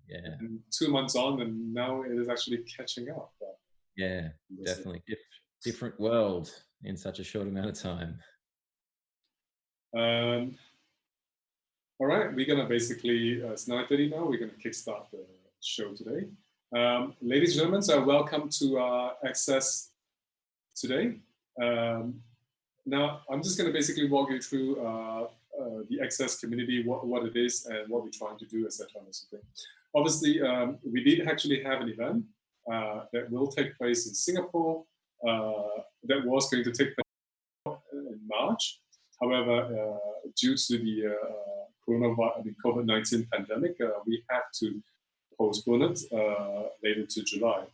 Yeah. And 2 months on, and now it is actually catching up. Yeah, definitely. Different world in such a short amount of time. All right, we're gonna basically, it's 9:30 now, we're gonna kickstart the show today. Ladies and gentlemen, so welcome to Access today. Now, I'm just gonna basically walk you through the Access community, what it is and what we're trying to do, etc. Obviously, we did actually have an event that will take place in Singapore, that was going to take place in March. However, due to the COVID-19 pandemic, we have to postpone it later to July.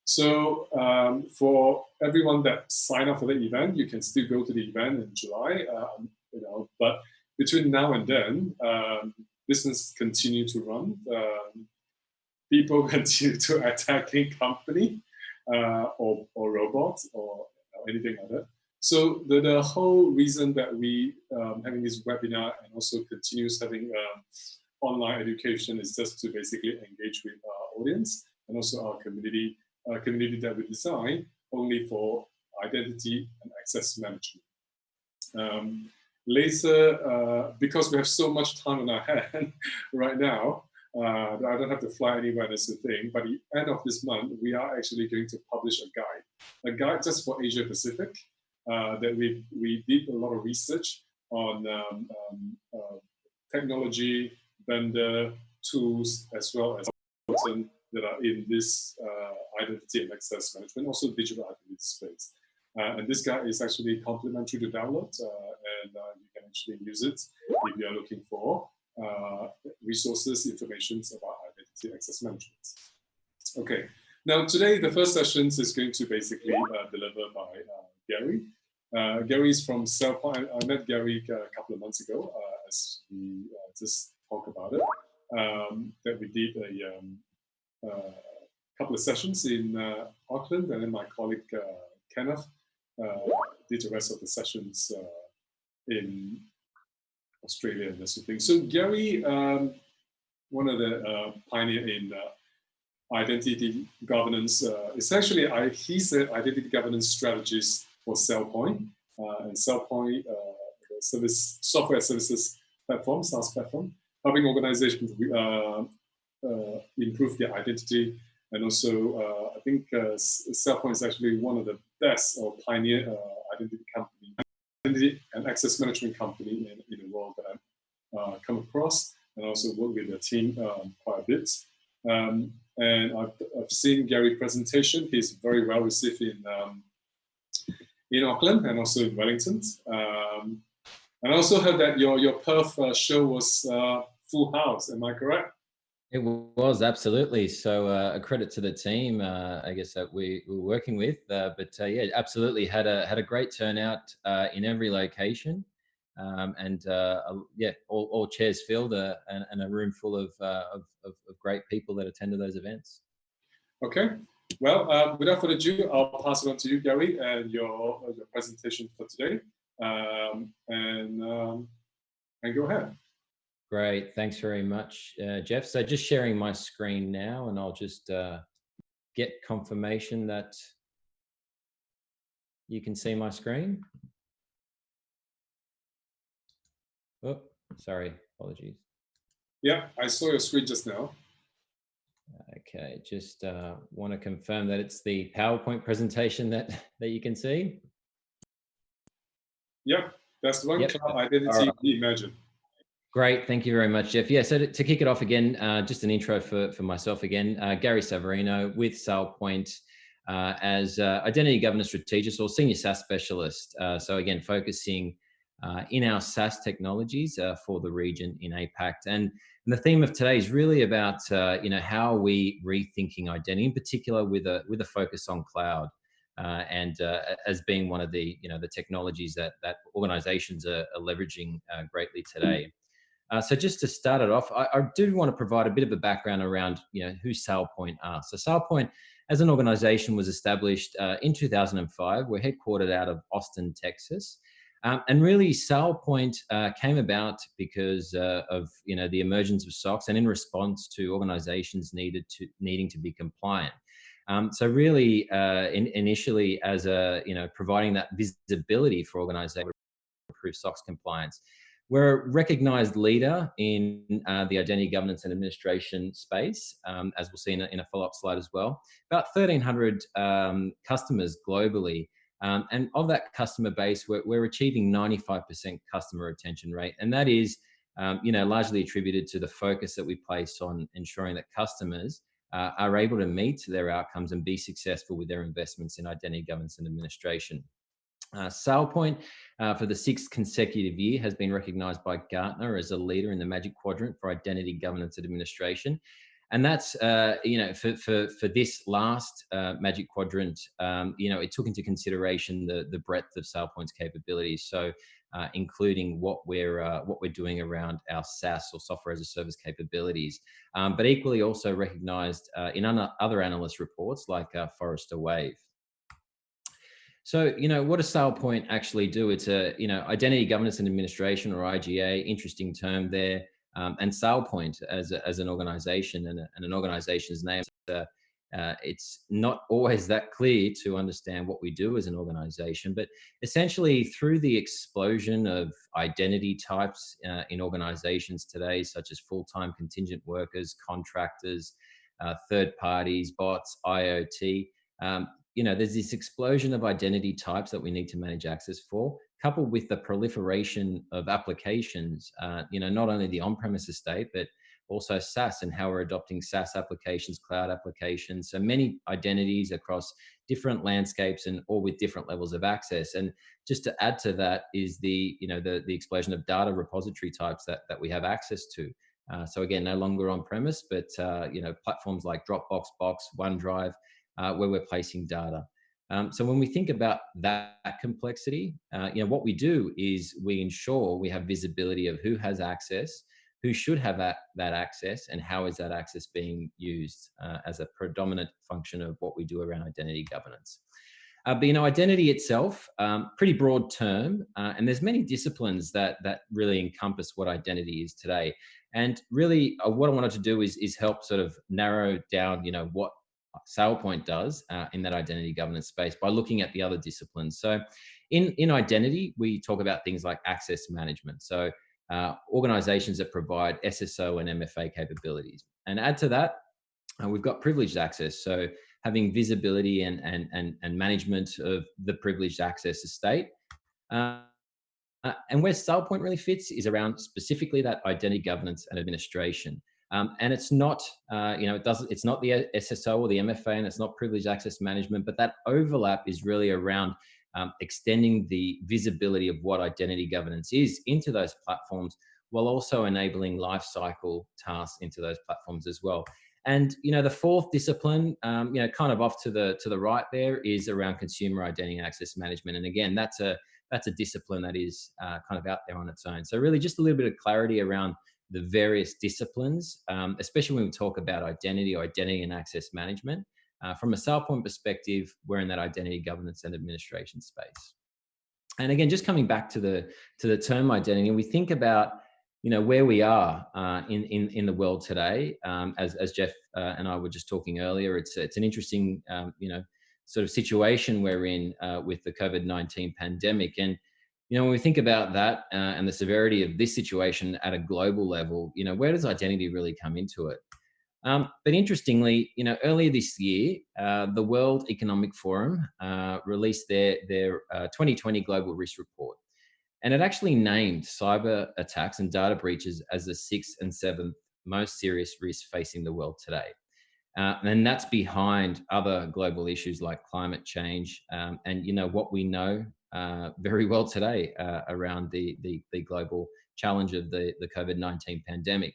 So for everyone that signed up for the event, you can still go to the event in July, but between now and then, business continue to run. People continue to attacking company or robots or anything like that. So the whole reason that we having this webinar and also continues having online education is just to basically engage with our audience and also our community that we design only for identity and access management. Later, because we have so much time on our hand right now, I don't have to fly anywhere, that's the thing. By the end of this month, we are actually going to publish a guide just for Asia Pacific, that we did a lot of research on technology, vendor, tools, as well as that are in this identity and access management, also digital identity space. And this guide is actually complimentary to download, and you can actually use it if you are looking for resources, information about identity access management. Okay, now today the first session is going to basically delivered by Gary. Gary is from SailPoint. I met Gary a couple of months ago as we just talked about it. That we did a couple of sessions in Auckland, and then my colleague Kenneth did the rest of the sessions in Australia and that sort of thing. So Gary, one of the pioneer in identity governance, essentially he's an identity governance strategist for SailPoint, and SailPoint, software services platform, SaaS platform, helping organizations improve their identity. And also, I think SailPoint is actually one of the best or pioneer identity and access management company in the world that I've come across, and also work with the team quite a bit. And I've seen Gary's presentation. He's very well received in in Auckland and also in Wellington. And I also heard that your Perth show was full house. Am I correct? It was absolutely. So a credit to the team, I guess that we were working with. But yeah, absolutely had a great turnout in every location, and yeah, all chairs filled, and a room full of great people that attended those events. Okay. Well, without further ado, I'll pass it on to you, Gary, and your presentation for today. And go ahead. Great, thanks very much, Jeff. So just sharing my screen now, and I'll just get confirmation that you can see my screen. Oh, sorry, apologies. Yeah, I saw your screen just now. Okay, just want to confirm that it's the PowerPoint presentation that you can see. Yep, that's the one. Yep. Cloud Identity Reimagined. Great, thank you very much, Jeff. Yeah, so to kick it off again, just an intro for myself again. Gary Savarino with SailPoint as Identity Governance Strategist or Senior SaaS Specialist. So again, focusing in our SaaS technologies for the region in APAC. And the theme of today is really about how are we rethinking identity, in particular with a focus on cloud. And as being one of the the technologies that organizations are leveraging greatly today. So just to start it off, I do want to provide a bit of a background around who SailPoint are. So SailPoint, as an organization, was established in 2005. We're headquartered out of Austin, Texas. And really, SailPoint came about because of the emergence of SOCs and in response to organizations needing to be compliant. So really, initially, as providing that visibility for organizations to improve SOX compliance. We're a recognized leader in the identity governance and administration space, as we'll see in a follow-up slide as well. About 1,300 customers globally. And of that customer base, we're achieving 95% customer retention rate. And that is, largely attributed to the focus that we place on ensuring that customers are able to meet their outcomes and be successful with their investments in identity governance and administration. SailPoint, for the 6th consecutive year, has been recognized by Gartner as a leader in the Magic Quadrant for Identity Governance and Administration. And that's, for this last Magic Quadrant, it took into consideration the breadth of SailPoint's capabilities. So, including what we're doing around our SaaS or software as a service capabilities, but equally also recognized in other analyst reports like Forrester Wave. So, what does SailPoint actually do? It's a, identity governance and administration, or IGA, interesting term there. And SailPoint as an organization and an organization's name, it's not always that clear to understand what we do as an organization, but essentially through the explosion of identity types in organizations today, such as full-time contingent workers, contractors, third parties, bots, IoT, there's this explosion of identity types that we need to manage access for, coupled with the proliferation of applications, not only the on-premise estate, but also SaaS and how we're adopting SaaS applications, cloud applications. So many identities across different landscapes and all with different levels of access. And just to add to that is the explosion of data repository types that we have access to. So again, no longer on-premise, but platforms like Dropbox, Box, OneDrive, where we're placing data. So when we think about that complexity, what we do is we ensure we have visibility of who has access, who should have that access, and how is that access being used as a predominant function of what we do around identity governance. But identity itself, pretty broad term, and there's many disciplines that really encompass what identity is today. And really, what I wanted to do is help sort of narrow down, what SailPoint does in that identity governance space by looking at the other disciplines. So in identity, we talk about things like access management. So organizations that provide SSO and MFA capabilities. And add to that, we've got privileged access. So having visibility and management of the privileged access estate. And where SailPoint really fits is around specifically that identity governance and administration. And it's not, it's not the SSO or the MFA, and it's not privileged access management, but that overlap is really around extending the visibility of what identity governance is into those platforms, while also enabling lifecycle tasks into those platforms as well. And the fourth discipline, kind of off to the right there, is around consumer identity and access management. And again, that's a discipline that is kind of out there on its own. So really, just a little bit of clarity around the various disciplines, especially when we talk about identity and access management. From a SailPoint perspective, we're in that identity governance and administration space. And again, just coming back to the term identity, and we think about where we are in the world today. As Jeff and I were just talking earlier, it's an interesting sort of situation we're in with the COVID-19 pandemic. And when we think about that and the severity of this situation at a global level, where does identity really come into it? But interestingly, earlier this year, the World Economic Forum released their 2020 Global Risk Report. And it actually named cyber attacks and data breaches as the 6th and 7th most serious risks facing the world today. And that's behind other global issues like climate change and what we know very well today around the global challenge of the COVID-19 pandemic.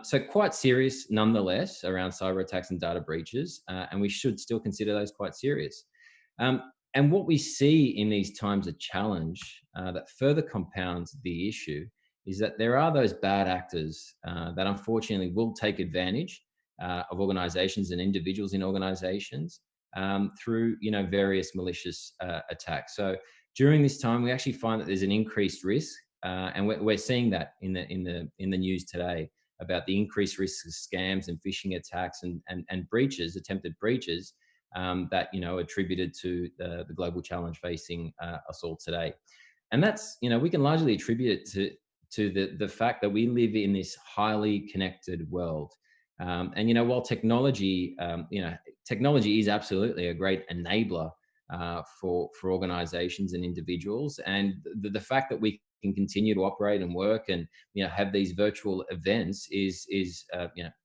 So quite serious nonetheless around cyber attacks and data breaches, and we should still consider those quite serious. And what we see in these times of challenge that further compounds the issue is that there are those bad actors that unfortunately will take advantage of organizations and individuals in organizations through various malicious attacks. So during this time, we actually find that there's an increased risk, and we're seeing that in the news today about the increased risk of scams and phishing attacks and breaches, attempted breaches that attributed to the global challenge facing us all today. And that's we can largely attribute it to the fact that we live in this highly connected world. And while technology is absolutely a great enabler for organizations and individuals, and the fact that we can continue to operate and work and have these virtual events is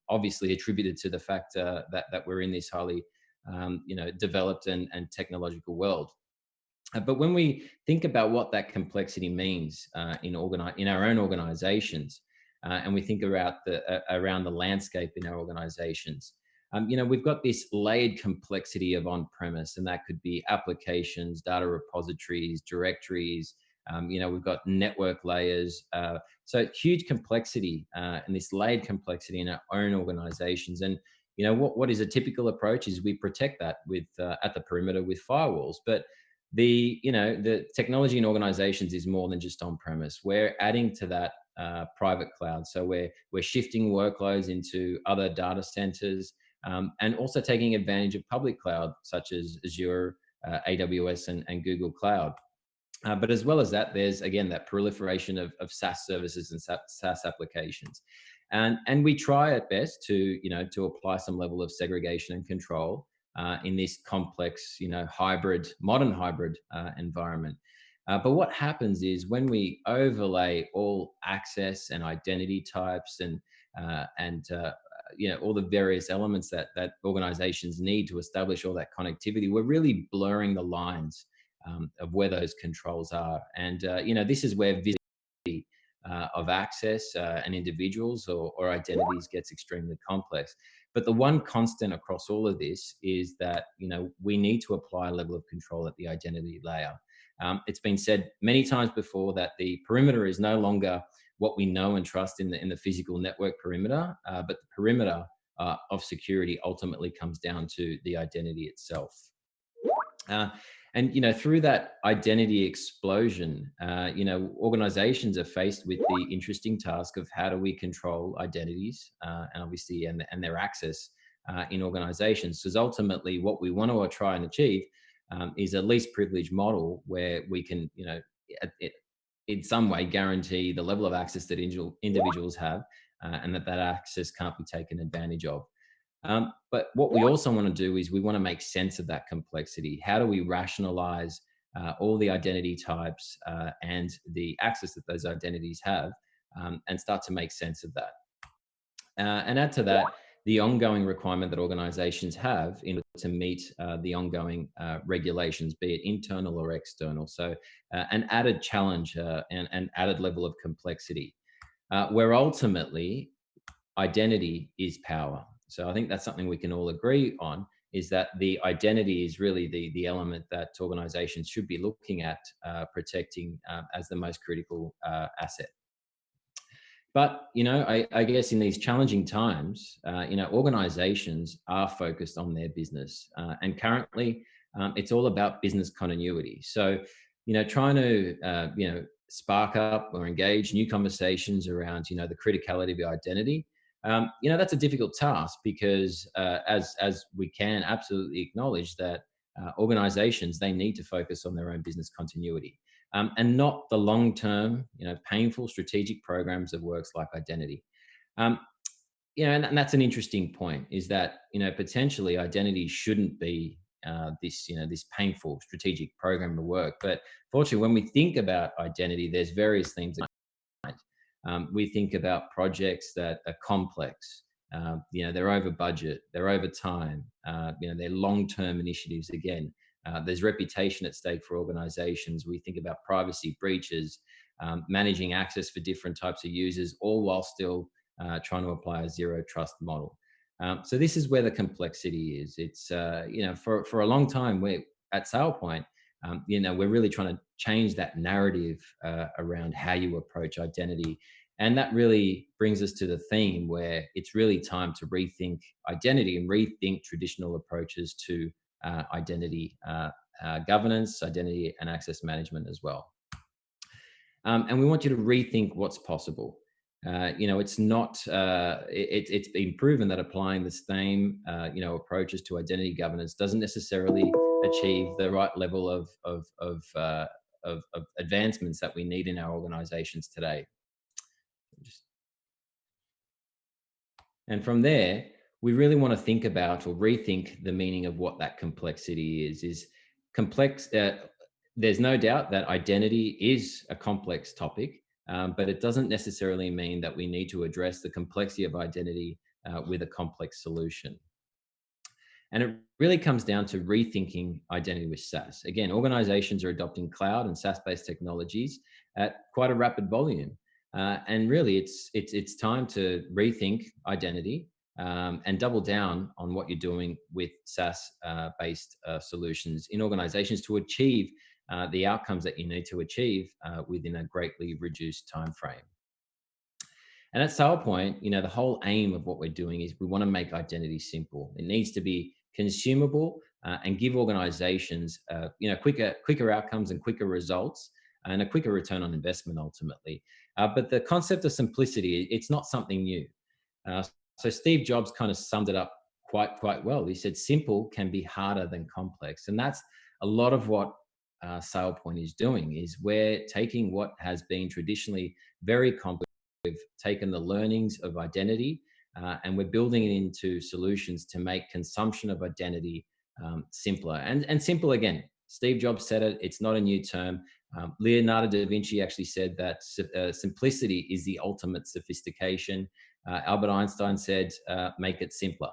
obviously attributed to the fact that we're in this highly developed and technological world. But when we think about what that complexity means in our own organizations, and we think about around the landscape in our organizations, we've got this layered complexity of on-premise, and that could be applications, data repositories, directories. We've got network layers. So huge complexity and this layered complexity in our own organizations. And what is a typical approach is we protect that with at the perimeter with firewalls. But the technology in organizations is more than just on-premise. We're adding to that private cloud. So we're shifting workloads into other data centers and also taking advantage of public cloud such as Azure, AWS, and Google Cloud. But as well as that, there's again that proliferation of SaaS services and SaaS applications, and we try at best to apply some level of segregation and control in this complex modern hybrid environment. But what happens is when we overlay all access and identity types and all the various elements that organizations need to establish all that connectivity, we're really blurring the lines of where those controls are. And this is where visibility of access and individuals or identities gets extremely complex. But the one constant across all of this is that we need to apply a level of control at the identity layer. It's been said many times before that the perimeter is no longer what we know and trust in the physical network perimeter, but the perimeter of security ultimately comes down to the identity itself. And through that identity explosion, organizations are faced with the interesting task of how do we control identities and obviously and their access in organizations. Because ultimately, what we want to try and achieve is a least privilege model where we can, in some way, guarantee the level of access that individuals have, and that access can't be taken advantage of. But what we also want to do is we want to make sense of that complexity. How do we rationalize all the identity types and the access that those identities have and start to make sense of that? And add to that, the ongoing requirement that organizations have in order to meet the ongoing regulations, be it internal or external. So an added challenge and an added level of complexity, where ultimately identity is power. So I think that's something we can all agree on, is that the identity is really the element that organizations should be looking at protecting as the most critical asset. But, I guess in these challenging times, organizations are focused on their business. And currently, it's all about business continuity. So, trying to, spark up or engage new conversations around, the criticality of your identity, that's a difficult task because as we can absolutely acknowledge that organizations, they need to focus on their own business continuity. And not the long-term, painful strategic programs of works like identity. Um, and that's an interesting point, is that, potentially identity shouldn't be this painful strategic program of work. But fortunately, when we think about identity, there's various themes. We think about projects that are complex. They're over budget, they're over time. They're long-term initiatives. Again, there's reputation at stake for organizations. We think about privacy breaches, managing access for different types of users, all while still trying to apply a zero trust model. So this is where the complexity is. It's, for a long time, we're at SailPoint, we're really trying to change that narrative around how you approach identity. And that really brings us to the theme where it's really time to rethink identity and rethink traditional approaches to identity governance, identity and access management as well. And we want you to rethink what's possible. It's not, it's been proven that applying the same, approaches to identity governance doesn't necessarily achieve the right level of advancements that we need in our organizations today. And from there, we really want to think about or rethink the meaning of what that complexity is complex. There's no doubt that identity is a complex topic, but it doesn't necessarily mean that we need to address the complexity of identity with a complex solution. And it really comes down to rethinking identity with SaaS. Again, organizations are adopting cloud and SaaS-based technologies at quite a rapid volume. And really, it's time to rethink identity and double down on what you're doing with SaaS-based solutions in organizations to achieve the outcomes that you need to achieve within a greatly reduced time frame. And at SailPoint, the whole aim of what we're doing is we want to make identity simple. It needs to be consumable and give organizations, quicker outcomes and quicker results and a quicker return on investment ultimately. But the concept of simplicity, it's not something new. So Steve Jobs kind of summed it up quite well. He said, simple can be harder than complex. And that's a lot of what SailPoint is doing, is we're taking what has been traditionally very complex. We've taken the learnings of identity and we're building it into solutions to make consumption of identity simpler. And simple, again, Steve Jobs said it, it's not a new term. Leonardo da Vinci actually said that simplicity is the ultimate sophistication. Albert Einstein said, make it simpler.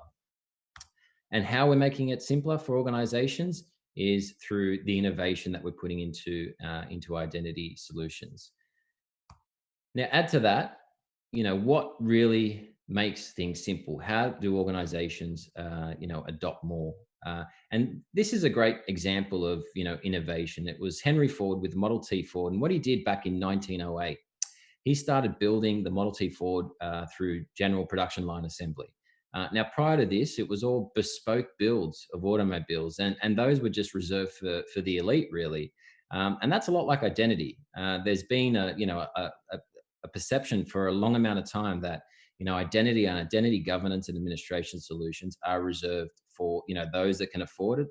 And how we're making it simpler for organizations is through the innovation that we're putting into identity solutions. Now, add to that, what really makes things simple? How do organizations, adopt more? And this is a great example of, innovation. It was Henry Ford with Model T Ford. And what he did back in 1908, he started building the Model T Ford through general production line assembly. Now, prior to this, it was all bespoke builds of automobiles, and those were just reserved for the elite, really. And that's a lot like identity. There's been a perception for a long amount of time that identity and identity governance and administration solutions are reserved for those that can afford it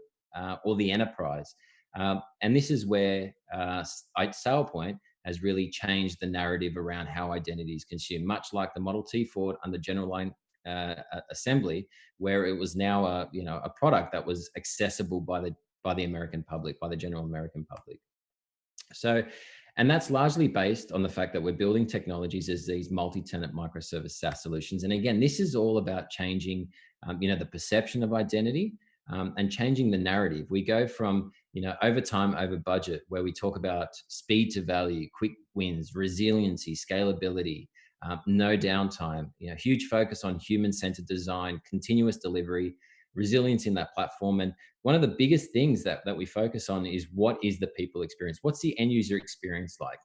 or the enterprise. And this is where SailPoint has really changed the narrative around how identity is consumed, much like the Model T Ford under general line assembly, where it was now a product that was accessible by the American public, by the general American public. So And that's largely based on the fact that we're building technologies as these multi-tenant microservice SaaS solutions. And again, this is all about changing, the perception of identity, and changing the narrative. We go from, over time, over budget, where we talk about speed to value, quick wins, resiliency, scalability, no downtime, huge focus on human-centered design, continuous delivery, resilience in that platform. And one of the biggest things that we focus on is, what is the people experience? What's the end user experience like?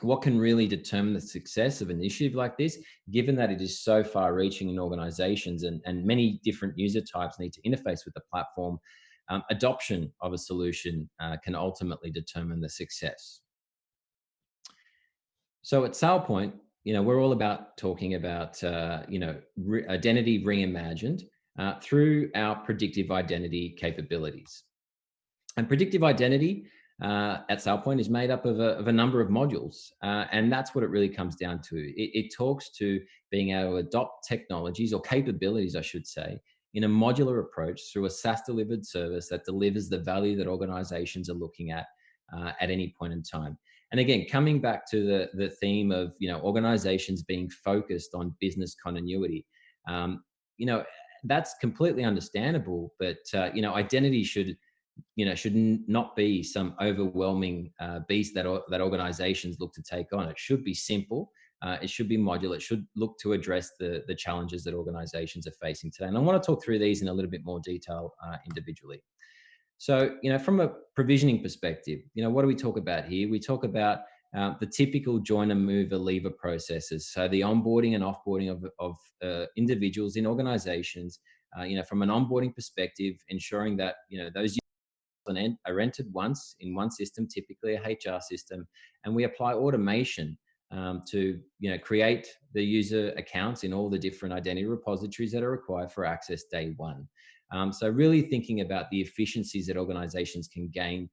What can really determine the success of an initiative like this, given that it is so far reaching in organizations, and many different user types need to interface with the platform? Adoption of a solution can ultimately determine the success. So at SailPoint, we're all about talking about, identity reimagined through our predictive identity capabilities. And predictive identity at SailPoint is made up of a number of modules. And that's what it really comes down to. It talks to being able to adopt technologies, or capabilities, I should say, in a modular approach through a SaaS delivered service that delivers the value that organizations are looking at any point in time. And again, coming back to the theme of, organizations being focused on business continuity, that's completely understandable, but, identity should not be some overwhelming beast that organizations look to take on. It should be simple. It should be modular. It should look to address the challenges that organizations are facing today. And I want to talk through these in a little bit more detail individually. So, from a provisioning perspective, what do we talk about here? We talk about the typical joiner, mover, leaver processes. So the onboarding and offboarding of individuals in organizations, from an onboarding perspective, ensuring that, those are entered once in one system, typically a HR system, and we apply automation to create the user accounts in all the different identity repositories that are required for access day one. So really thinking about the efficiencies that organizations can gain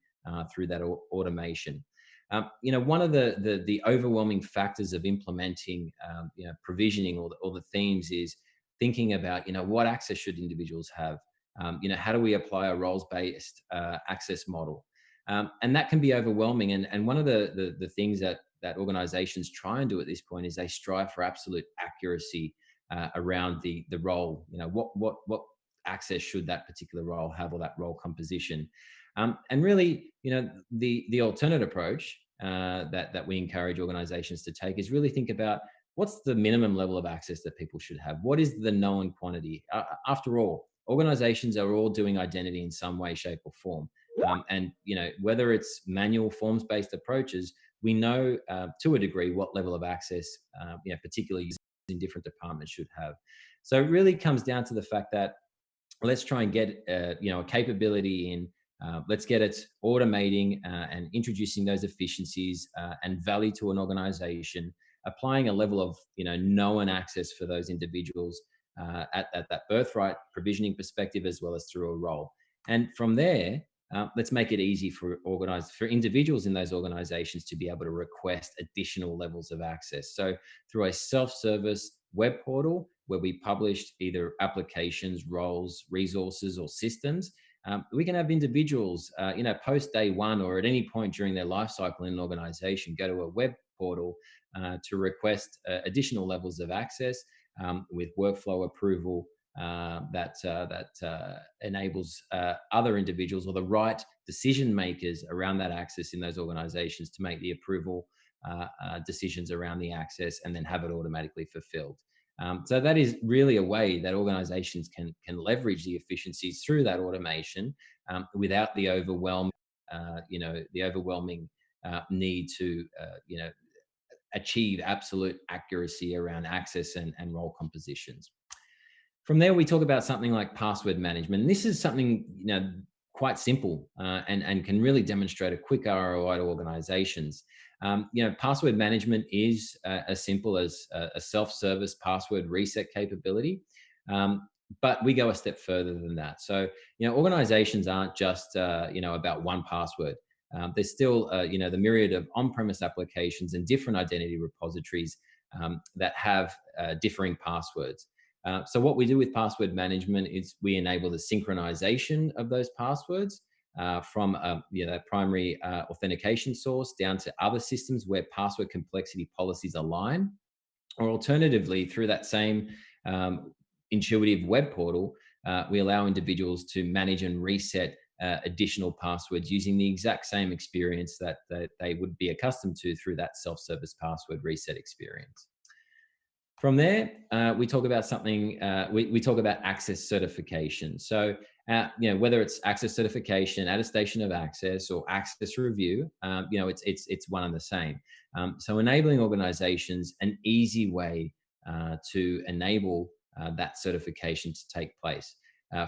through that automation. One of the overwhelming factors of implementing provisioning, or the themes, is thinking about what access should individuals have. How do we apply a roles-based access model? And that can be overwhelming. And one of the things that organizations try and do at this point is they strive for absolute accuracy around the role. What access should that particular role have, or that role composition? And really, the alternate approach that we encourage organizations to take is really think about, what's the minimum level of access that people should have? What is the known quantity? After all, organizations are all doing identity in some way, shape, or form. And whether it's manual forms-based approaches, we know to a degree what level of access, particularly in different departments, should have. So it really comes down to the fact that, let's try and get a capability in. Let's get it automating and introducing those efficiencies and value to an organization, applying a level of known access for those individuals at that birthright provisioning perspective, as well as through a role. And from there, let's make it easy for individuals in those organizations to be able to request additional levels of access. So through a self-service web portal, where we published either applications, roles, resources, or systems, we can have individuals, post day one, or at any point during their life cycle in an organization, go to a web portal to request additional levels of access with workflow approval that enables other individuals, or the right decision makers around that access in those organizations, to make the approval decisions around the access, and then have it automatically fulfilled. So that is really a way that organizations can leverage the efficiencies through that automation without the overwhelming need to achieve absolute accuracy around access and role compositions. From there, we talk about something like password management. And this is something quite simple and can really demonstrate a quick ROI to organizations. Password management is as simple as a self-service password reset capability, but we go a step further than that. So, organizations aren't just about one password. There's still the myriad of on-premise applications and different identity repositories that have differing passwords. So what we do with password management is we enable the synchronization of those passwords from that primary authentication source down to other systems where password complexity policies align, or alternatively, through that same intuitive web portal, we allow individuals to manage and reset additional passwords using the exact same experience that they would be accustomed to through that self-service password reset experience. From there, we talk about something, we talk about access certification. So, whether it's access certification, attestation of access, or access review, it's one and the same. So enabling organizations an easy way to enable that certification to take place.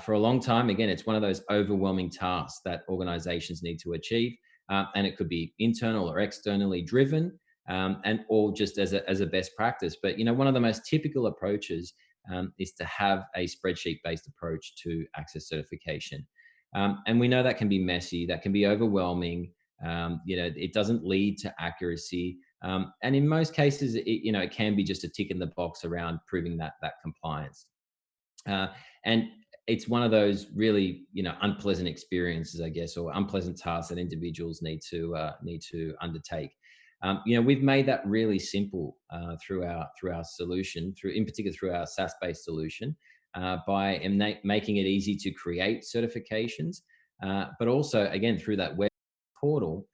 For a long time, again, it's one of those overwhelming tasks that organizations need to achieve. And it could be internal or externally driven, and or just as a best practice. But one of the most typical approaches is to have a spreadsheet-based approach to access certification, and we know that can be messy, that can be overwhelming. It doesn't lead to accuracy, and in most cases, it can be just a tick in the box around proving that compliance. And it's one of those really unpleasant experiences, I guess, or unpleasant tasks that individuals need to undertake. We've made that really simple through our solution, in particular through our SaaS-based solution, by making it easy to create certifications, but also again through that web portal,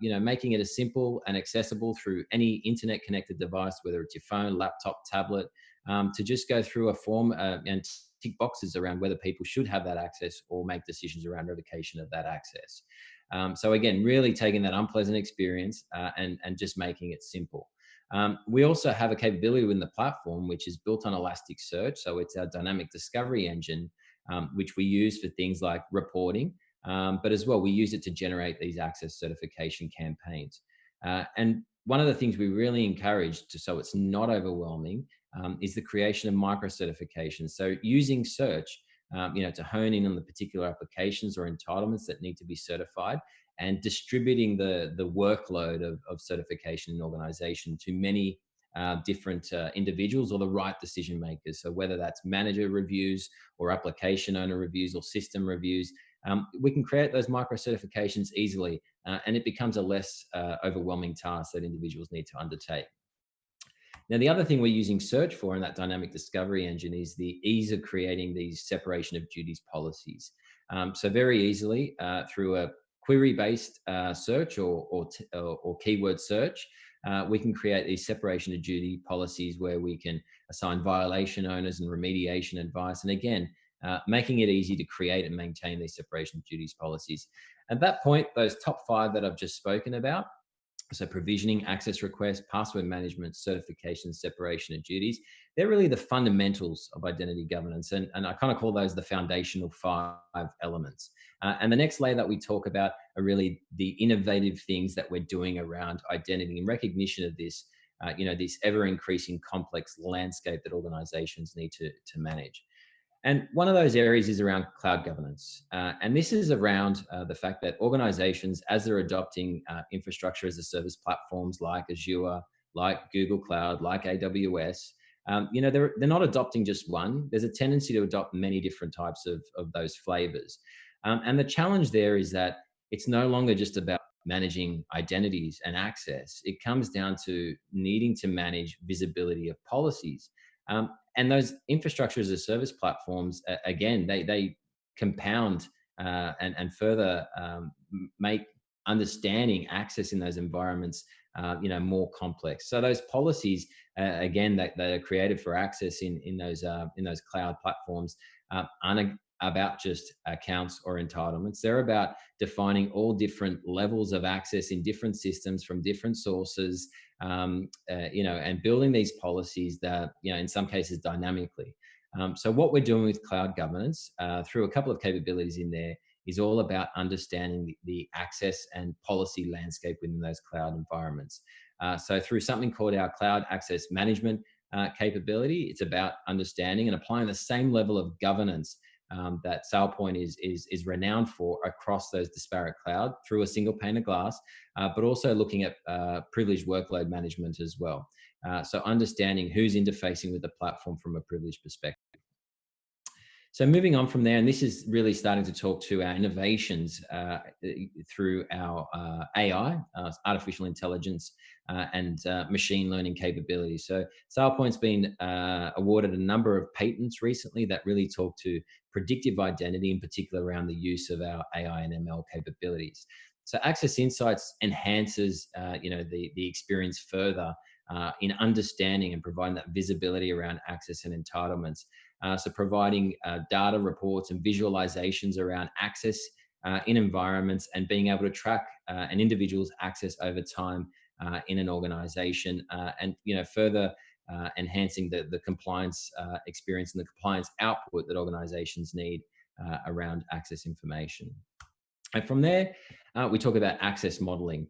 making it as simple and accessible through any internet-connected device, whether it's your phone, laptop, tablet, to just go through a form and tick boxes around whether people should have that access or make decisions around revocation of that access. So again, really taking that unpleasant experience and just making it simple. We also have a capability within the platform which is built on Elasticsearch. So it's our dynamic discovery engine, which we use for things like reporting, but as well, we use it to generate these access certification campaigns. And one of the things we really encourage so it's not overwhelming, is the creation of micro certifications. So using search, to hone in on the particular applications or entitlements that need to be certified, and distributing the workload of certification in an organization to many different individuals or the right decision makers. So whether that's manager reviews or application owner reviews or system reviews, we can create those micro certifications easily, and it becomes a less overwhelming task that individuals need to undertake. Now, the other thing we're using search for in that dynamic discovery engine is the ease of creating these separation of duties policies. So very easily through a query-based search or keyword search, we can create these separation of duty policies where we can assign violation owners and remediation advice. And again, making it easy to create and maintain these separation of duties policies. At that point, those top 5 that I've just spoken about, so provisioning, access requests, password management, certification, separation of duties, they're really the fundamentals of identity governance. And I kind of call those the foundational 5 elements. And the next layer that we talk about are really the innovative things that we're doing around identity and recognition of this, this ever increasing complex landscape that organizations need to manage. And one of those areas is around cloud governance. And this is around the fact that organizations, as they're adopting infrastructure as a service platforms like Azure, like Google Cloud, like AWS, they're not adopting just one. There's a tendency to adopt many different types of those flavors. And the challenge there is that it's no longer just about managing identities and access. It comes down to needing to manage visibility of policies. And those infrastructure as a service platforms, again, they compound and further make understanding access in those environments, more complex. So those policies, again, that are created for access in those cloud platforms, aren't about just accounts or entitlements. They're about defining all different levels of access in different systems from different sources, and building these policies that, in some cases dynamically. So what we're doing with cloud governance through a couple of capabilities in there is all about understanding the access and policy landscape within those cloud environments. So through something called our cloud access management capability, it's about understanding and applying the same level of governance that SailPoint is renowned for across those disparate cloud through a single pane of glass, but also looking at privileged workload management as well. So understanding who's interfacing with the platform from a privileged perspective. So moving on from there, and this is really starting to talk to our innovations through our AI, artificial intelligence, and machine learning capabilities. So SailPoint's been awarded a number of patents recently that really talk to predictive identity, in particular around the use of our AI and ML capabilities. So Access Insights enhances, the experience further in understanding and providing that visibility around access and entitlements. So providing data reports and visualizations around access in environments, and being able to track an individual's access over time in an organization, and further enhancing the compliance experience and the compliance output that organizations need around access information. And from there, we talk about access modeling.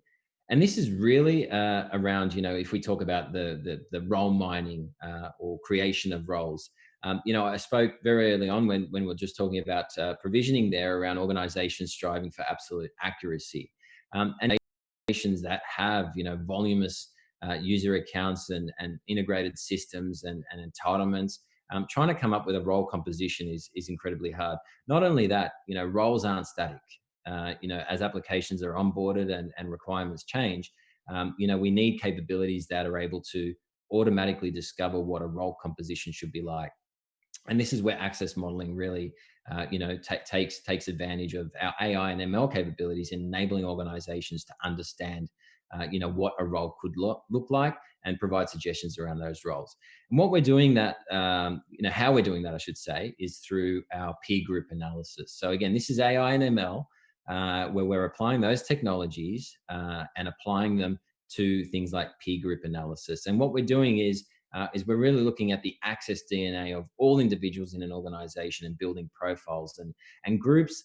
And this is really around, if we talk about the role mining or creation of roles. I spoke very early on when we were just talking about provisioning there around organizations striving for absolute accuracy. And organizations that have, voluminous user accounts and integrated systems and entitlements, trying to come up with a role composition is incredibly hard. Not only that, roles aren't static. As applications are onboarded and requirements change, we need capabilities that are able to automatically discover what a role composition should be like. And this is where access modeling really, takes advantage of our AI and ML capabilities, enabling organizations to understand, what a role could look like, and provide suggestions around those roles. And what we're doing that, how we're doing that, I should say, is through our peer group analysis. So again, this is AI and ML, where we're applying those technologies and applying them to things like peer group analysis. And what we're doing is we're really looking at the access DNA of all individuals in an organization and building profiles and groups,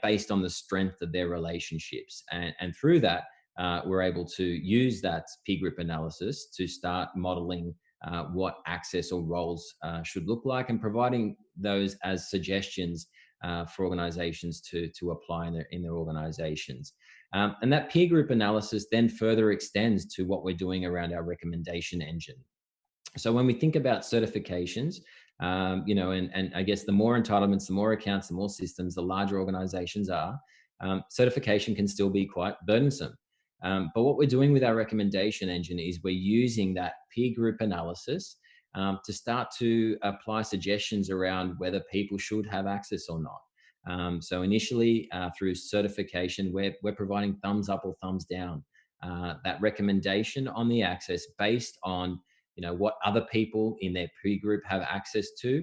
based on the strength of their relationships. And through that, we're able to use that peer group analysis to start modeling what access or roles should look like, and providing those as suggestions for organizations to apply in their organizations. And that peer group analysis then further extends to what we're doing around our recommendation engine. So when we think about certifications, and I guess the more entitlements, the more accounts, the more systems, the larger organizations are, certification can still be quite burdensome. But what we're doing with our recommendation engine is we're using that peer group analysis to start to apply suggestions around whether people should have access or not. So initially, through certification, we're providing thumbs up or thumbs down. That recommendation on the access based on what other people in their peer group have access to,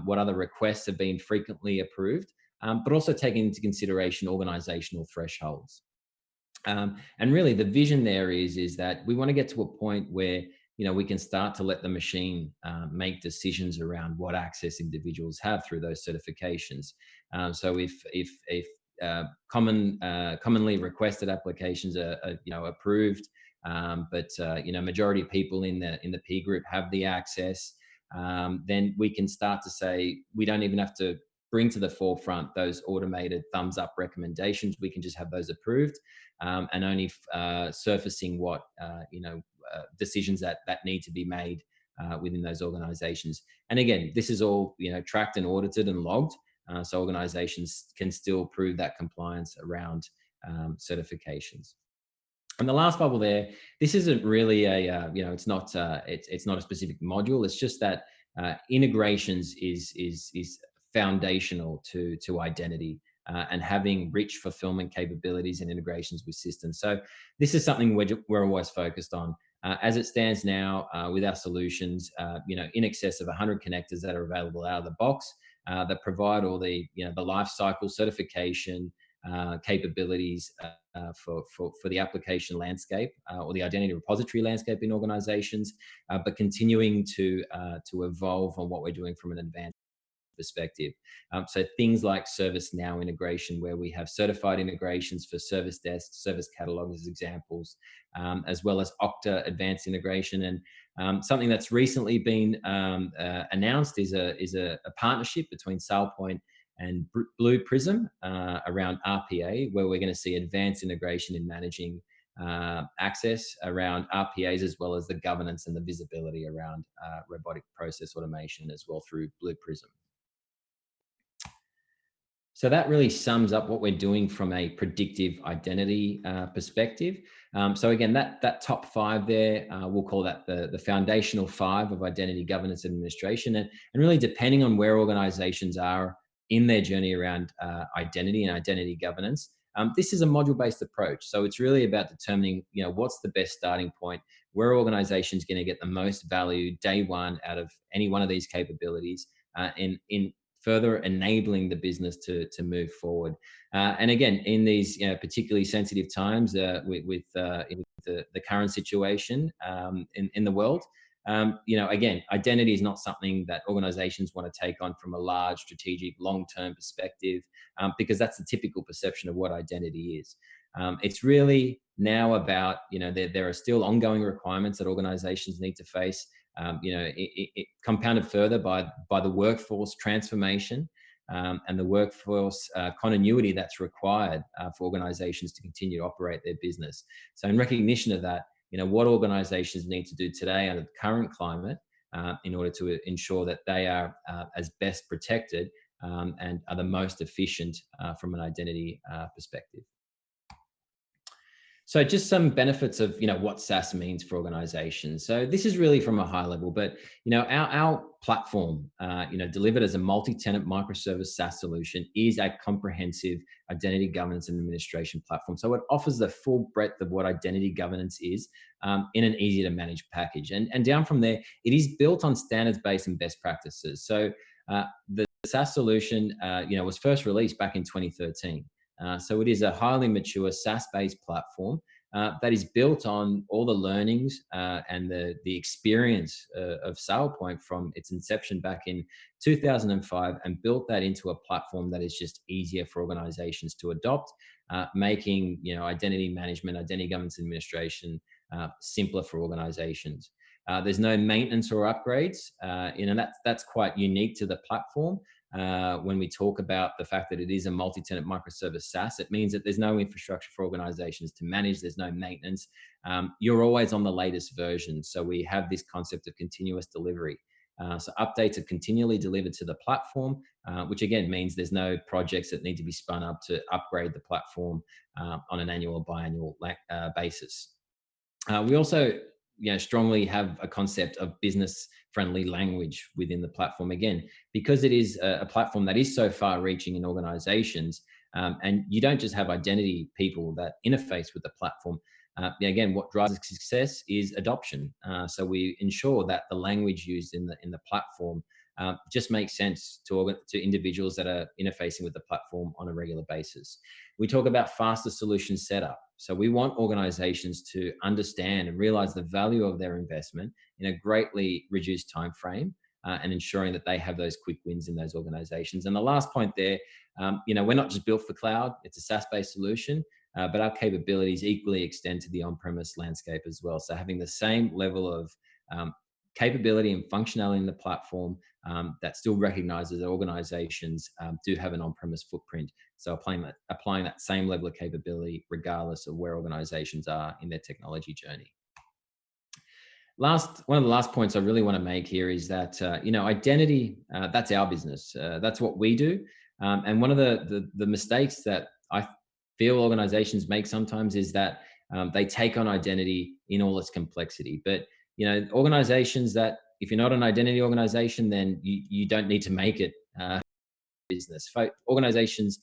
what other requests have been frequently approved, but also taking into consideration organizational thresholds. And really the vision there is that we want to get to a point where we can start to let the machine make decisions around what access individuals have through those certifications. So if commonly requested applications are approved, but majority of people in the peer group have the access, then we can start to say we don't even have to bring to the forefront those automated thumbs up recommendations. We can just have those approved, and only surfacing what decisions that need to be made within those organizations. And again, this is all tracked and audited and logged, so organizations can still prove that compliance around certifications. And the last bubble there, this isn't really it's not a specific module. It's just that integrations is foundational to identity, and having rich fulfillment capabilities and integrations with systems. So this is something we're always focused on. As it stands now, with our solutions, in excess of 100 connectors that are available out of the box, that provide all the the life cycle certification capabilities for the application landscape, or the identity repository landscape in organizations, but continuing to evolve on what we're doing from an advanced perspective. So things like ServiceNow integration, where we have certified integrations for Service Desk, Service Catalog as examples, as well as Okta advanced integration. And something that's recently been announced is a partnership between SailPoint and Blue Prism around RPA, where we're going to see advanced integration in managing access around RPAs, as well as the governance and the visibility around robotic process automation as well through Blue Prism. So that really sums up what we're doing from a predictive identity perspective. So again, that top 5 there, we'll call that the foundational 5 of identity governance and administration. And really depending on where organizations are in their journey around identity and identity governance, this is a module-based approach. So it's really about determining, what's the best starting point, where organizations going to get the most value day one out of any one of these capabilities, in further enabling the business to move forward. And again, in these particularly sensitive times with the current situation in the world, again, identity is not something that organizations want to take on from a large strategic long-term perspective, because that's the typical perception of what identity is. It's really now about, there are still ongoing requirements that organizations need to face, it compounded further by the workforce transformation, and the workforce continuity that's required for organizations to continue to operate their business. So in recognition of that, what organizations need to do today under the current climate in order to ensure that they are as best protected and are the most efficient from an identity perspective. So just some benefits of, what SaaS means for organizations. So this is really from a high level, but, our platform, delivered as a multi-tenant microservice SaaS solution, is a comprehensive identity governance and administration platform. So it offers the full breadth of what identity governance is in an easy to manage package. And down from there, it is built on standards-based and best practices. So the SaaS solution, was first released back in 2013. So it is a highly mature SaaS-based platform that is built on all the learnings and the experience of SailPoint from its inception back in 2005, and built that into a platform that is just easier for organizations to adopt, making identity management, identity governance administration simpler for organizations. There's no maintenance or upgrades. That's quite unique to the platform. When we talk about the fact that it is a multi-tenant microservice SaaS, it means that there's no infrastructure for organizations to manage. There's no maintenance. You're always on the latest version. So we have this concept of continuous delivery. So updates are continually delivered to the platform, which again means there's no projects that need to be spun up to upgrade the platform on an annual or biannual basis. We also strongly have a concept of business friendly language within the platform, again, because it is a platform that is so far reaching in organizations, and you don't just have identity people that interface with the platform. Again, what drives success is adoption. So we ensure that the language used in the platform just makes sense to individuals that are interfacing with the platform on a regular basis. We talk about faster solution setup. So we want organizations to understand and realize the value of their investment in a greatly reduced time frame, and ensuring that they have those quick wins in those organizations. And the last point there, we're not just built for cloud, it's a SaaS-based solution, but our capabilities equally extend to the on-premise landscape as well. So having the same level of capability and functionality in the platform that still recognizes that organizations do have an on-premise footprint. So applying that same level of capability regardless of where organizations are in their technology journey. One of the last points I really want to make here is that, identity, that's our business. That's what we do. And one of the mistakes that I feel organizations make sometimes is that they take on identity in all its complexity. But, organizations that, if you're not an identity organization, then you don't need to make it business. Organizations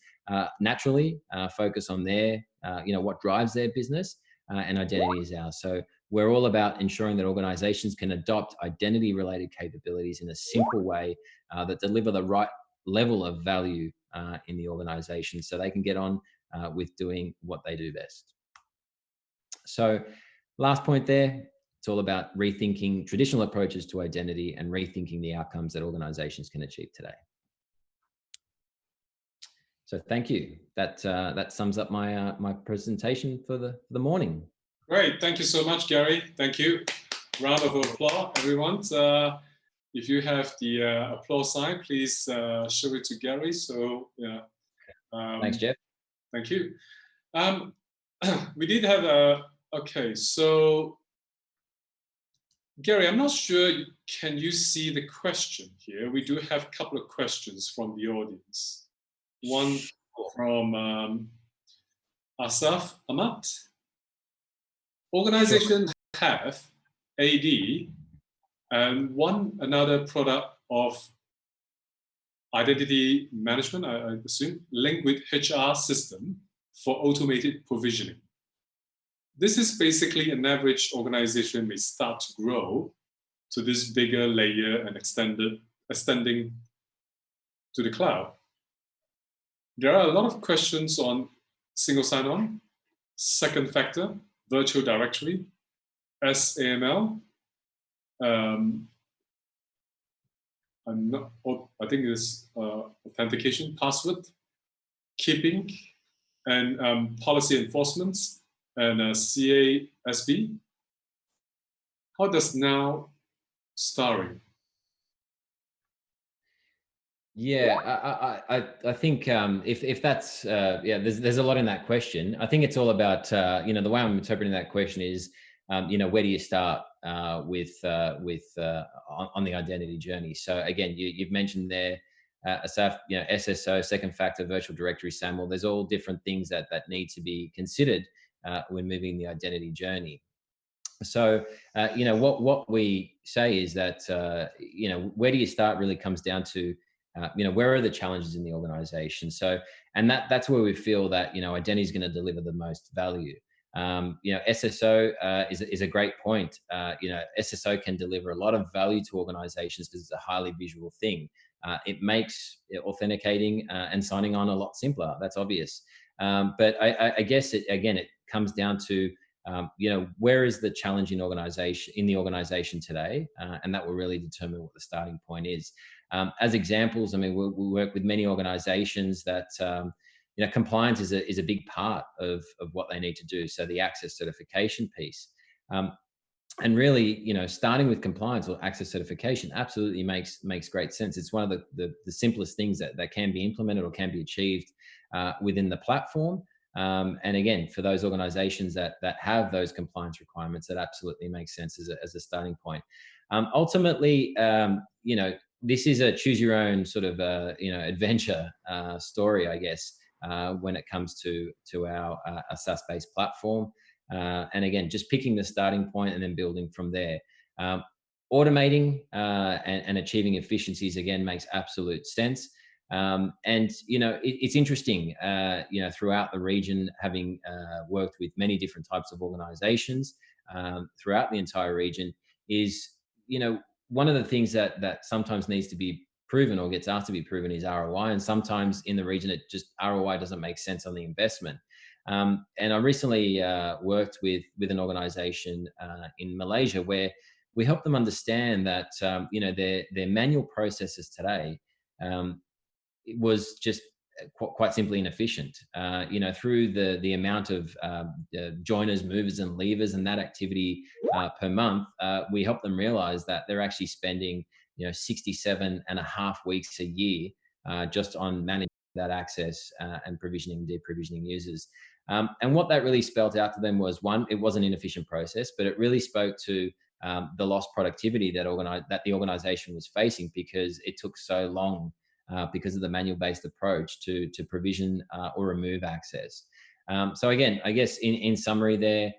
naturally focus on their, what drives their business, and identity is ours. So we're all about ensuring that organizations can adopt identity-related capabilities in a simple way that deliver the right level of value in the organization, so they can get on with doing what they do best. So last point there, it's all about rethinking traditional approaches to identity and rethinking the outcomes that organizations can achieve today. So thank you. That sums up my my presentation for the morning. Great, thank you so much, Gary. Thank you. Round of applause, everyone. If you have the applause sign, please show it to Gary. So yeah. Thanks, Jeff. Thank you. We did have a, okay, so Gary, I'm not sure, can you see the question here? We do have a couple of questions from the audience. one from Asaf Amat. Organizations have AD and one another product of identity management, I assume, linked with HR system for automated provisioning. This is basically an average organization may start to grow to this bigger layer and extending to the cloud. There are a lot of questions on single sign-on, second factor, virtual directory, SAML. I think it's authentication, password, keeping, and policy enforcements, and CASB. How does now starring? Yeah, I think if that's yeah, there's a lot in that question. I think it's all about the way I'm interpreting that question is where do you start on the identity journey? So again, you've mentioned there Asaf, SSO, second factor, virtual directory, SAML. There's all different things that need to be considered when moving the identity journey. So, what we say is that, where do you start really comes down to, where are the challenges in the organization? So, and that's where we feel that, identity is going to deliver the most value. SSO is a great point. SSO can deliver a lot of value to organizations because it's a highly visual thing. It makes authenticating and signing on a lot simpler. That's obvious. But I guess it comes down to, where is the challenge in the organization today, and that will really determine what the starting point is. As examples, I mean, we work with many organizations that compliance is a big part of what they need to do. So the access certification piece, and really, starting with compliance or access certification absolutely makes great sense. It's one of the simplest things that can be implemented or can be achieved within the platform. And again, for those organizations that have those compliance requirements, that absolutely makes sense as a starting point. Ultimately, this is a choose your own sort of, adventure story, I guess, when it comes to our SaaS-based platform. And again, just picking the starting point and then building from there. Automating and achieving efficiencies, again, makes absolute sense. And it's interesting, throughout the region, having worked with many different types of organizations throughout the entire region, is one of the things that sometimes needs to be proven or gets asked to be proven is ROI, and sometimes in the region it just ROI doesn't make sense on the investment. And I recently worked with an organization in Malaysia where we helped them understand that their manual processes today. It was just quite simply inefficient. Through the amount of joiners, movers, and leavers, and that activity per month, we helped them realize that they're actually spending 67.5 weeks a year just on managing that access and provisioning, deprovisioning users. And what that really spelled out to them was, one, it was an inefficient process, but it really spoke to the lost productivity that the organization was facing because it took so long. Because of the manual-based approach to provision or remove access. So again, I guess in summary there,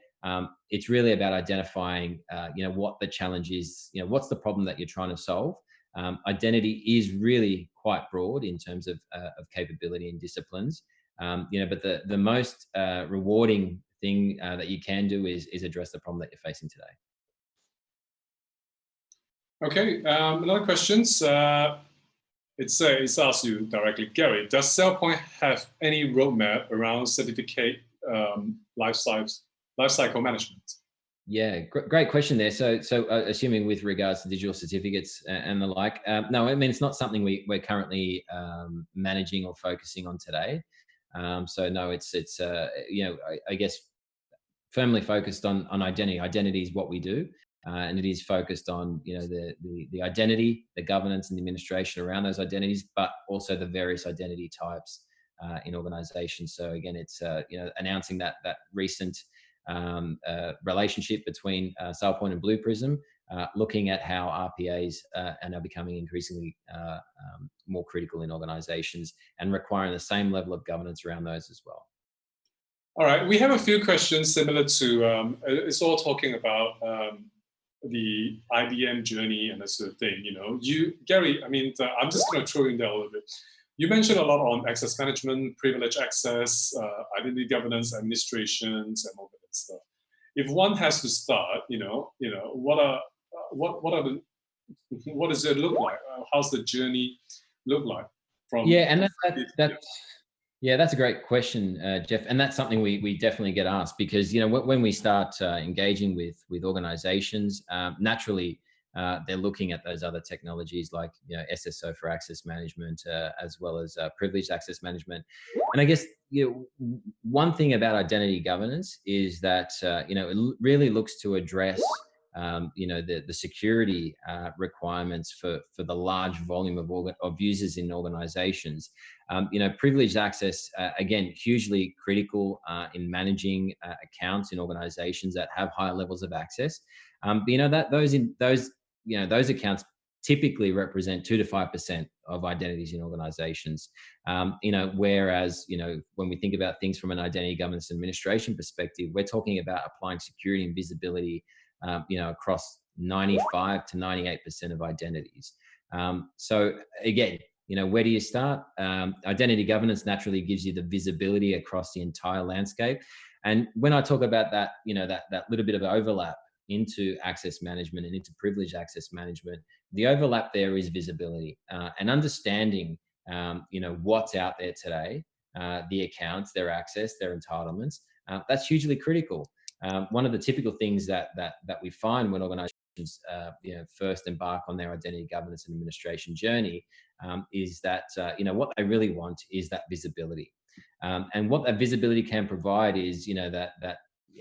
it's really about identifying, what the challenge is, what's the problem that you're trying to solve. Identity is really quite broad in terms of capability and disciplines, but the most rewarding thing that you can do is address the problem that you're facing today. Okay, another questions. It asks you directly, Gary, does SailPoint have any roadmap around certificate lifecycle management? Yeah, great question there. So assuming with regards to digital certificates and the like, no, I mean, it's not something we're currently managing or focusing on today. So no, it's I guess firmly focused on identity. Identity is what we do. And it is focused on the identity, the governance, and the administration around those identities, but also the various identity types in organizations. So again, it's announcing that recent relationship between SailPoint and Blue Prism looking at how RPAs are now becoming increasingly more critical in organizations and requiring the same level of governance around those as well. All right, we have a few questions similar to, it's all talking about the IBM journey and that sort of thing. Gary, I mean, I'm just going to throw in there a little bit. You mentioned a lot on access management, privilege access, identity governance, administrations, and all that stuff. If one has to start, what does it look like? How's the journey look like? And that's a great question, Jeff. And that's something we definitely get asked because, when we start engaging with organizations, naturally, they're looking at those other technologies like, SSO for access management, as well as privileged access management. And I guess, one thing about identity governance is that, it really looks to address the security requirements for the large volume of users in organizations. Privileged access, again, hugely critical in managing accounts in organizations that have higher levels of access. Those accounts typically represent 2 to 5% of identities in organizations. Whereas, when we think about things from an identity governance administration perspective, we're talking about applying security and visibility across 95 to 98% of identities. So again, where do you start? Identity governance naturally gives you the visibility across the entire landscape. And when I talk about that, that little bit of overlap into access management and into privileged access management, the overlap there is visibility and understanding, what's out there today, the accounts, their access, their entitlements. That's hugely critical. One of the typical things that we find when organizations first embark on their identity governance and administration journey is that what they really want is that visibility, and what that visibility can provide is that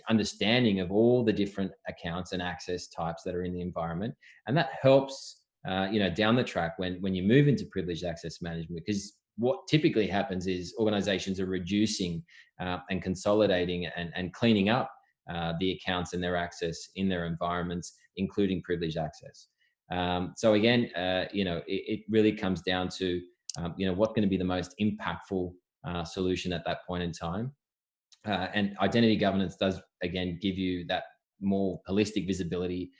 understanding of all the different accounts and access types that are in the environment, and that helps down the track when you move into privileged access management, because what typically happens is organizations are reducing and consolidating and cleaning up the accounts and their access in their environments, including privileged access. So again, it really comes down to, what's going to be the most impactful solution at that point in time. And identity governance does, again, give you that more holistic visibility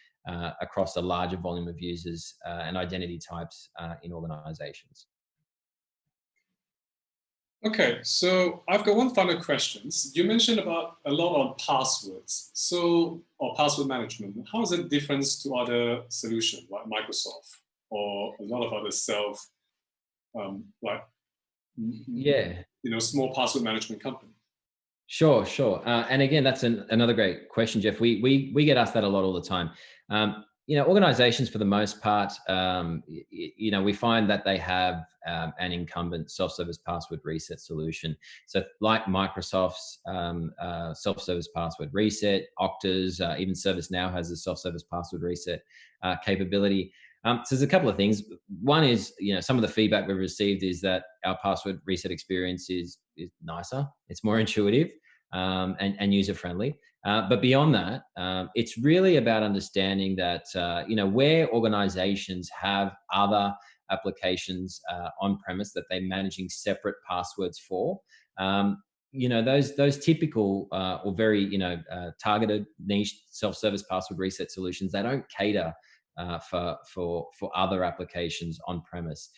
across a larger volume of users and identity types in organizations. Okay, so I've got one final question. You mentioned about a lot on passwords, or password management. How is it different to other solutions like Microsoft or a lot of other small password management companies? Sure. And again, that's another great question, Jeff. We get asked that a lot all the time. Organizations, for the most part, we find that they have an incumbent self-service password reset solution. So like Microsoft's self-service password reset, Okta's, even ServiceNow has a self-service password reset capability. So there's a couple of things. One is, some of the feedback we've received is that our password reset experience is nicer. It's more intuitive and user-friendly. But beyond that, it's really about understanding that, where organizations have other applications on-premise that they're managing separate passwords for, those typical or very, targeted niche self-service password reset solutions, they don't cater for other applications on premise.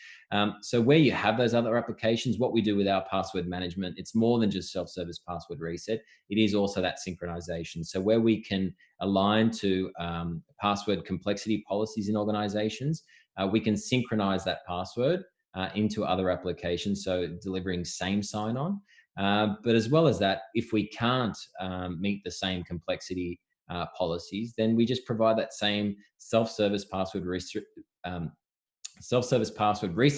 So where you have those other applications, what we do with our password management, it's more than just self-service password reset. It is also that synchronization. So where we can align to password complexity policies in organizations, we can synchronize that password into other applications. So delivering same sign-on. But as well as that, if we can't meet the same complexity policies, then we just provide that same self-service password reset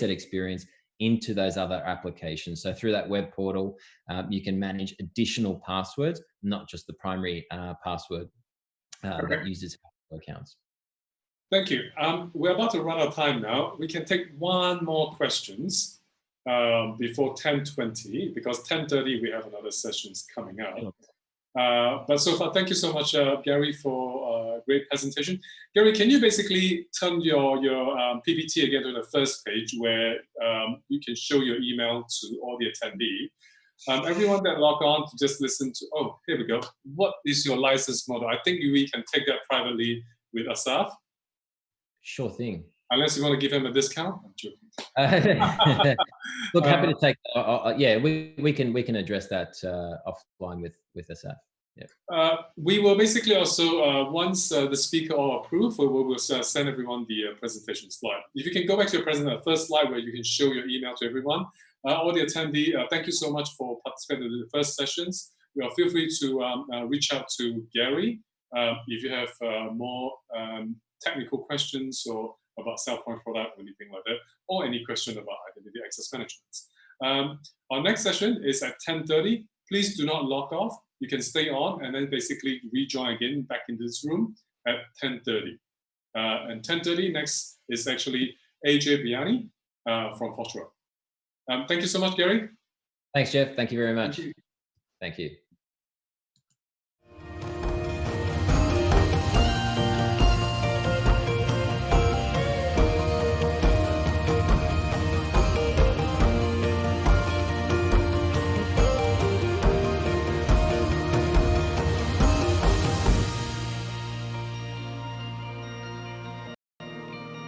experience into those other applications. So through that web portal, you can manage additional passwords, not just the primary password that users have accounts. Thank you. We're about to run out of time now. We can take one more questions before 10:20, because 10:30 we have another sessions coming out. But so far, thank you so much, Gary, for a great presentation. Gary, can you basically turn your PPT again to the first page where you can show your email to all the attendees? Everyone that log on to just listen to, oh, here we go. What is your license model? I think we can take that privately with Asaf. Sure thing. Unless you want to give him a discount. I'm joking. Look, happy to take. Yeah, we can address that offline with Asaf. Yeah. We will basically also once the speaker all approve, we will send everyone the presentation slide. If you can go back to your first slide where you can show your email to everyone. All the attendees, thank you so much for participating in the first sessions. Feel free to reach out to Gary if you have more technical questions or about SailPoint product or anything like that, or any question about identity access management. Our next session is at 10:30. Please do not log off. You can stay on and then basically rejoin again back in this room at 10:30. And 10:30 next is actually AJ Biani from Fosro. Thank you so much, Gary. Thanks, Jeff. Thank you very much. Thank you.